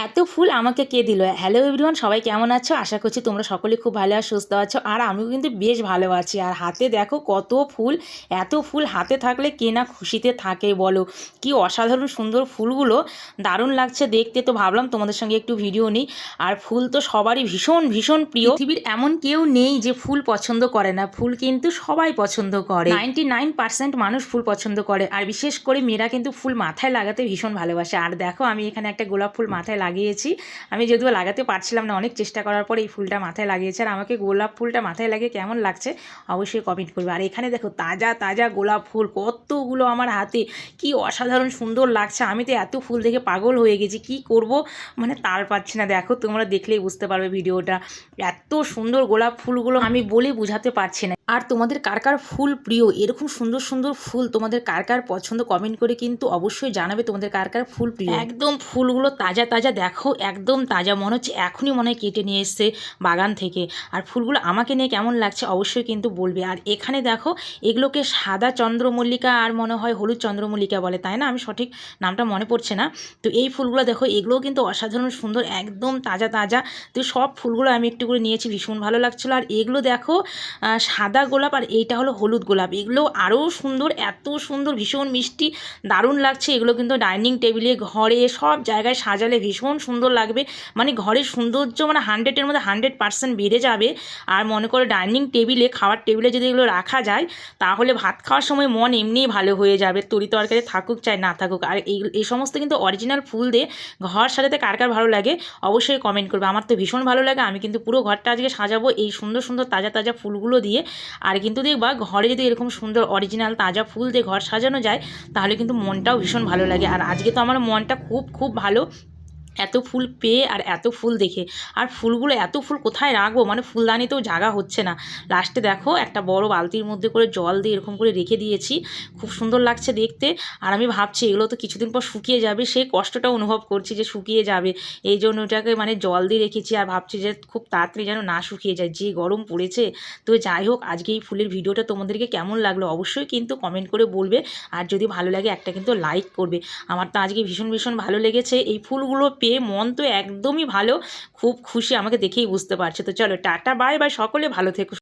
এত ফুল আমাকে কে দিল? হ্যালো এভরিওয়ান, সবাই কেমন আছো? আশা করছি তোমরা সকলে খুব ভালো আর সুস্থ আছো। আর আমিও কিন্তু বেশ ভালো আছি। আর হাতে দেখো কত ফুল! এত ফুল হাতে থাকলে কে না খুশিতে থাকে বলো? কি অসাধারণ সুন্দর ফুলগুলো, দারুণ লাগছে দেখতে। তো ভাবলাম তোমাদের সঙ্গে একটু ভিডিও নিই। আর ফুল তো সবারই ভীষণ ভীষণ প্রিয়। পৃথিবীর এমন কেউ নেই যে ফুল পছন্দ করে না। ফুল কিন্তু সবাই পছন্দ করে। 99% মানুষ ফুল পছন্দ করে। আর বিশেষ করে মেয়েরা কিন্তু ফুল মাথায় লাগাতে ভীষণ ভালোবাসে। আর দেখো আমি এখানে একটা গোলাপ ফুল মাথায় লাগিয়েছি। আমি যদিও লাগাতে পারছিলাম না, অনেক চেষ্টা করার পর এই ফুলটা মাথায় লাগিয়েছি। আর আমাকে গোলাপ ফুলটা মাথায় লাগিয়ে কেমন লাগছে অবশ্যই কমেন্ট করবে। আর এখানে দেখো তাজা তাজা গোলাপ ফুল কতগুলো আমার হাতে, কি অসাধারণ সুন্দর লাগছে। আমি তো এত ফুল দেখে পাগল হয়ে গেছি, কি করব মানে তাল পাচ্ছি না। দেখো তোমরা দেখলেই বুঝতে পারবে ভিডিওটা, এত সুন্দর গোলাপ ফুলগুলো আমি বলে বোঝাতে পারছি না। আর তোমাদের কার কার ফুল প্রিয়, এরকম সুন্দর সুন্দর ফুল তোমাদের কার কার পছন্দ কমেন্ট করে কিন্তু অবশ্যই জানাবে তোমাদের কার কার ফুল প্রিয়। একদম ফুলগুলো তাজা তাজা, দেখো একদম তাজা, মনে হচ্ছে এখনই মনে হয় কেটে নিয়ে এসছে বাগান থেকে। আর ফুলগুলো আমাকে নিয়ে কেমন লাগছে অবশ্যই কিন্তু বলবে। আর এখানে দেখো এগুলোকে সাদা চন্দ্রমল্লিকা আর মনে হয় হলুদ চন্দ্রমল্লিকা বলে, তাই না? আমি সঠিক নামটা মনে পড়ছে না। তো এই ফুলগুলো দেখো, এগুলোও কিন্তু অসাধারণ সুন্দর, একদম তাজা তাজা। তো সব ফুলগুলো আমি একটু করে নিয়েছি, ভীষণ ভালো লাগছিলো। আর এগুলো দেখো সাদা গোলাপ, আর এইটা হলো হলুদ গোলাপ। এগুলো আরও সুন্দর, এত সুন্দর, ভীষণ মিষ্টি, দারুণ লাগছে। এগুলো কিন্তু ডাইনিং টেবিলে, ঘরে, সব জায়গায় সাজালে ভীষণ সুন্দর লাগবে। মানে ঘরের সৌন্দর্য মানে 100-এর মধ্যে 100% বেড়ে যাবে। আর মনে করো ডাইনিং টেবিলে, খাওয়ার টেবিলে যদি এগুলো রাখা যায় তাহলে ভাত খাওয়ার সময় মন এমনিই ভালো হয়ে যাবে, তরি তরকারি থাকুক চাই না থাকুক। আর এই সমস্ত কিন্তু অরিজিনাল ফুল দিয়ে ঘর সাজাতে কার কার ভালো লাগে অবশ্যই কমেন্ট করবে। আমার তো ভীষণ ভালো লাগে। আমি কিন্তু পুরো ঘরটা আজকে সাজাবো এই সুন্দর সুন্দর তাজা তাজা ফুলগুলো দিয়ে। আর কিন্তু দেখবা ঘরে যদি এরকম সুন্দর অরিজিনাল তাজা ফুল দিয়ে ঘর সাজানো যায় তাহলে কিন্তু মনটাও ভীষণ ভালো লাগে। আর আজকে তো আমার মনটা খুব খুব ভালো, এত ফুল পেয়ে আর এত ফুল দেখে। আর ফুলগুলো, এত ফুল কোথায় রাখবো, মানে ফুলদানিতেও জায়গা হচ্ছে না। লাস্টে দেখো একটা বড় বালতির মধ্যে করে জল দিয়ে এরকম করে রেখে দিয়েছি, খুব সুন্দর লাগছে দেখতে। আর আমি ভাবছি এগুলো তো কিছুদিন পর শুকিয়ে যাবে, সেই কষ্টটা অনুভব করছি যে শুকিয়ে যাবে, এই জন্য ওটাকে মানে জল দিয়ে রেখেছি। আর ভাবছি যে খুব তাড়াতাড়ি যেন না শুকিয়ে যায়, যে গরম পড়েছে। তো যাই হোক, আজকে এই ফুলের ভিডিওটা তোমাদেরকে কেমন লাগলো অবশ্যই কিন্তু কমেন্ট করে বলবে। আর যদি ভালো লাগে একটা কিন্তু লাইক করবে। আমার তো আজকে ভীষণ ভীষণ ভালো লেগেছে এই ফুলগুলো পেয়ে, মন তো একদমই ভালো, খুব খুশি, আমাকে দেখেই বুঝতে পারছে। তো চলো টাটা, বাই বাই, সকলে ভালো থেকো।